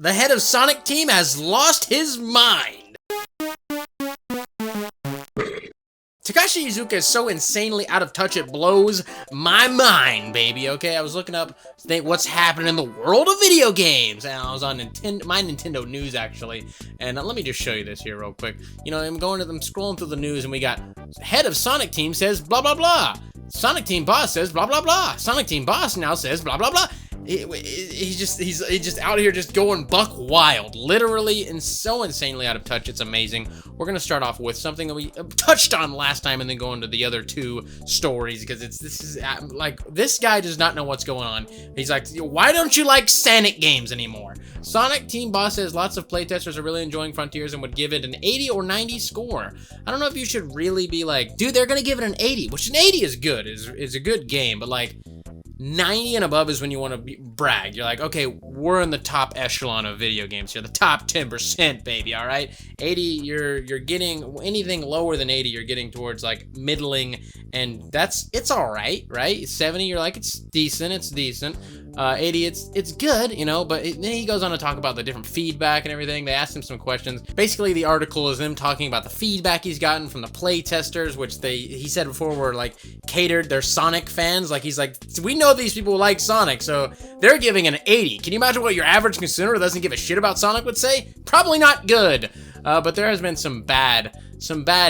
The head of Sonic Team has lost his mind. Takashi Iizuka is so insanely out of touch, it blows my mind, baby, okay? I was looking up what's happening in the world of video games, and I was on my Nintendo News, actually, and let me just show you this here real quick. You know, I'm scrolling through the news, and we got head of Sonic Team says blah, blah, blah. Sonic Team boss says blah, blah, blah. Sonic Team boss now says blah, blah, blah. He's just out here just going buck wild, literally, and so insanely out of touch. It's amazing. We're gonna start off with something that we touched on last time, and then go into the other two stories, because this guy does not know what's going on. He's like, why don't you like Sonic games anymore? Sonic Team boss says lots of playtesters are really enjoying Frontiers and would give it an 80 or 90 score. I don't know if you should really be like, dude, they're gonna give it an 80, which an 80 is good, is a good game, but like 90 and above is when you want to brag. You're like, okay, we're in the top echelon of video games here, the top 10%, baby, all right? 80, you're getting anything lower than 80, you're getting towards like middling, and it's all right, right? 70, you're like, it's decent. 80, it's good, you know, but then he goes on to talk about the different feedback and everything. They asked him some questions. Basically, the article is them talking about the feedback he's gotten from the play testers, which he said before were like catered. They're Sonic fans. Like, he's like, we know these people like Sonic, so they're giving an 80. Can you imagine what your average consumer who doesn't give a shit about Sonic would say? Probably not good. But there has been some bad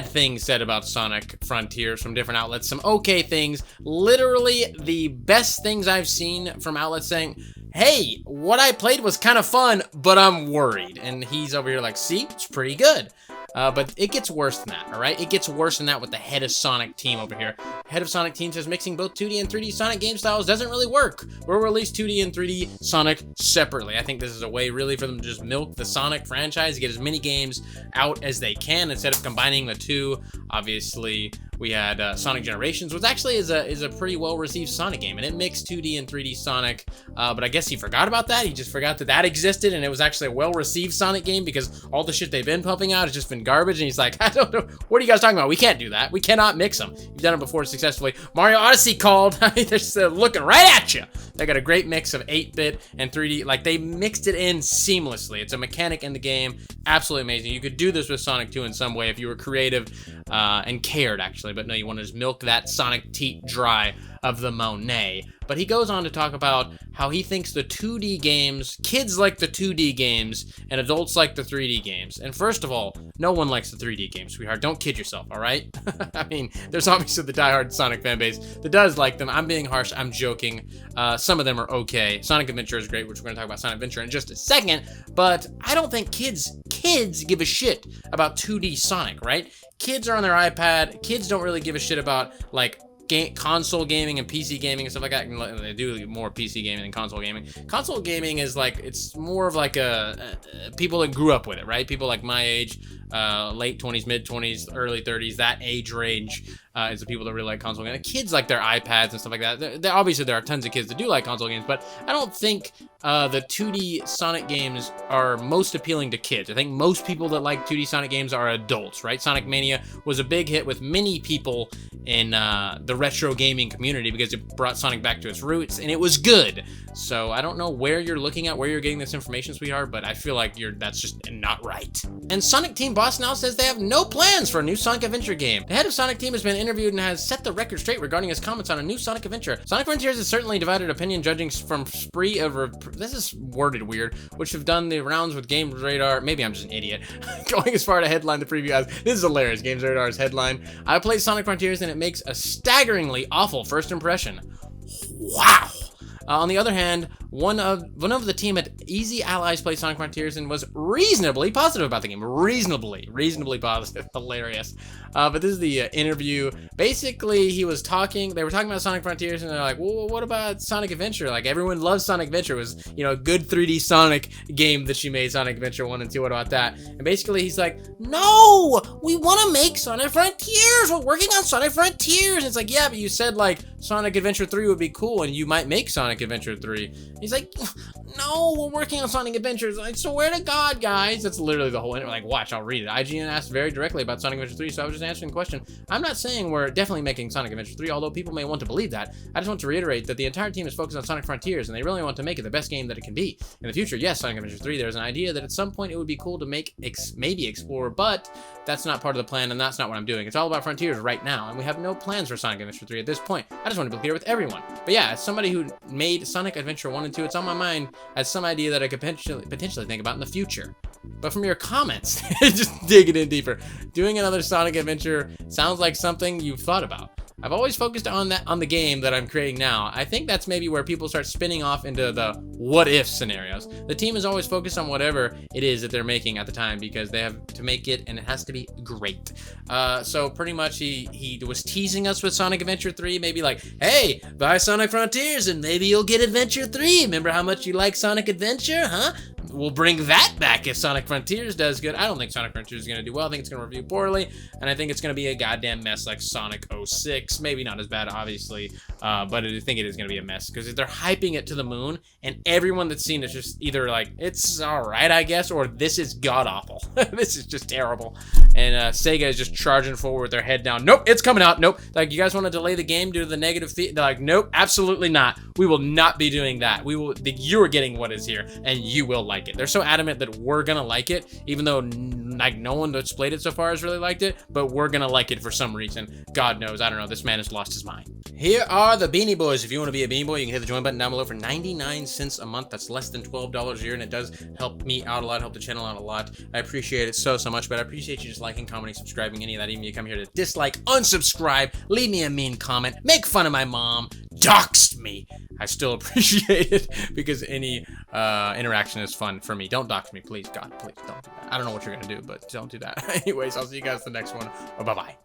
things said about Sonic Frontiers from different outlets, some okay things. Literally the best things I've seen from outlets saying, hey, what I played was kind of fun, but I'm worried. And he's over here like, see, it's pretty good. But it gets worse than that, all right? It gets worse than that with the head of Sonic Team over here. Head of Sonic Team says mixing both 2D and 3D Sonic game styles doesn't really work. We'll release 2D and 3D Sonic separately. I think this is a way really for them to just milk the Sonic franchise, get as many games out as they can instead of combining the two. Obviously, we had Sonic Generations, which actually is a pretty well-received Sonic game, and it mixed 2D and 3D Sonic, but I guess he forgot about that. He just forgot that existed, and it was actually a well-received Sonic game because all the shit they've been pumping out has just been garbage, and he's like, I don't know, what are you guys talking about? We can't do that. We cannot mix them. You've done it before successfully. Mario Odyssey called. They're just looking right at you. They got a great mix of 8-bit and 3D. Like, they mixed it in seamlessly. It's a mechanic in the game. Absolutely amazing. You could do this with Sonic 2 in some way if you were creative and cared, actually. But no, you want to just milk that Sonic teat dry of the Monet. But he goes on to talk about how he thinks the 2D games, kids like the 2D games, and adults like the 3D games. And first of all, no one likes the 3D games, sweetheart. Don't kid yourself, all right? I mean, there's obviously the diehard Sonic fanbase that does like them. I'm being harsh. I'm joking. Some of them are okay. Sonic Adventure is great, which we're going to talk about Sonic Adventure in just a second. But I don't think kids give a shit about 2D Sonic, right? Kids are on their iPad. Kids don't really give a shit about, like, console gaming and PC gaming and stuff like that. And they do more PC gaming than console gaming. Console gaming is like, it's more of like people that grew up with it, right? People like my age, late 20s, mid 20s, early 30s, that age range is the people that really like console gaming. Kids like their iPads and stuff like that. Obviously, there are tons of kids that do like console games, but I don't think the 2D Sonic games are most appealing to kids. I think most people that like 2D Sonic games are adults, right? Sonic Mania was a big hit with many people in the retro gaming community because it brought Sonic back to its roots, and it was good. So I don't know where you're looking at, where you're getting this information, sweetheart, but I feel like that's just not right. And Sonic Team boss now says they have no plans for a new Sonic Adventure game. The head of Sonic Team has been interviewed and has set the record straight regarding his comments on a new Sonic Adventure. Sonic Frontiers has certainly divided opinion, judging from spree of this is worded weird, which have done the rounds with Games Radar. Maybe I'm just an idiot. Going as far to headline the preview as, this is hilarious, Games Radar's headline. I played Sonic Frontiers and it makes a staggeringly awful first impression. Wow. On the other hand, one of the team at Easy Allies played Sonic Frontiers and was reasonably positive about the game. Reasonably positive. Hilarious. But this is the interview. Basically, they were talking about Sonic Frontiers, and they're like, well, what about Sonic Adventure? Like, everyone loves Sonic Adventure. It was, a good 3D Sonic game that she made, Sonic Adventure 1 and 2. What about that? And basically, he's like, no, we want to make Sonic Frontiers. We're working on Sonic Frontiers. And it's like, yeah, but you said, like, Sonic Adventure 3 would be cool, and you might make Sonic Adventure 3. He's like, no, we're working on Sonic Adventures. I swear to God, guys. That's literally the whole interview. Like, watch, I'll read it. IGN asked very directly about Sonic Adventure 3, so I was just answering the question. I'm not saying we're definitely making Sonic Adventure 3, although people may want to believe that. I just want to reiterate that the entire team is focused on Sonic Frontiers, and they really want to make it the best game that it can be. In the future, yes, Sonic Adventure 3, there's an idea that at some point it would be cool to make, maybe explore, but that's not part of the plan, and that's not what I'm doing. It's all about Frontiers right now, and we have no plans for Sonic Adventure 3 at this point. I just want to be clear with everyone. But yeah, as somebody who made Sonic Adventure 1 and 2, it's on my mind as some idea that I could potentially think about in the future. But from your comments, just digging in deeper, doing another Sonic Adventure sounds like something you've thought about. I've always focused on the game that I'm creating now. I think that's maybe where people start spinning off into the what if scenarios. The team is always focused on whatever it is that they're making at the time because they have to make it and it has to be great. So pretty much he was teasing us with Sonic Adventure 3, maybe like, hey, buy Sonic Frontiers and maybe you'll get Adventure 3. Remember how much you like Sonic Adventure, huh? We'll bring that back if Sonic Frontiers does good. I don't think Sonic Frontiers is going to do well. I think it's going to review poorly, and I think it's going to be a goddamn mess like Sonic 06. Maybe not as bad, obviously, but I think it is going to be a mess because they're hyping it to the moon, and everyone that's seen it's just either like, it's all right, I guess, or this is god-awful. This is just terrible. And Sega is just charging forward with their head down. Nope, it's coming out. Nope. Like, you guys want to delay the game due to the negative feed? They're like, nope, absolutely not. We will not be doing that. You're getting what is here, and you will like it. They're so adamant that we're gonna like it, even though like no one that's played it so far has really liked it, but we're gonna like it for some reason. God knows, I don't know, this man has lost his mind. Here are the Beanie Boys. If you want to be a Beanie Boy, you can hit the join button down below for 99 cents a month. That's less than $12 a year, and it does help me out a lot, help the channel out a lot. I appreciate it so much, but I appreciate you just liking, commenting, subscribing, any of that. Even you come here to dislike, unsubscribe, leave me a mean comment, make fun of my mom, dox me. I still appreciate it because any interaction is fun for me. Don't dox me, please. God, please don't do that. I don't know what you're gonna do, but don't do that. Anyways, I'll see you guys in the next one. Bye-bye.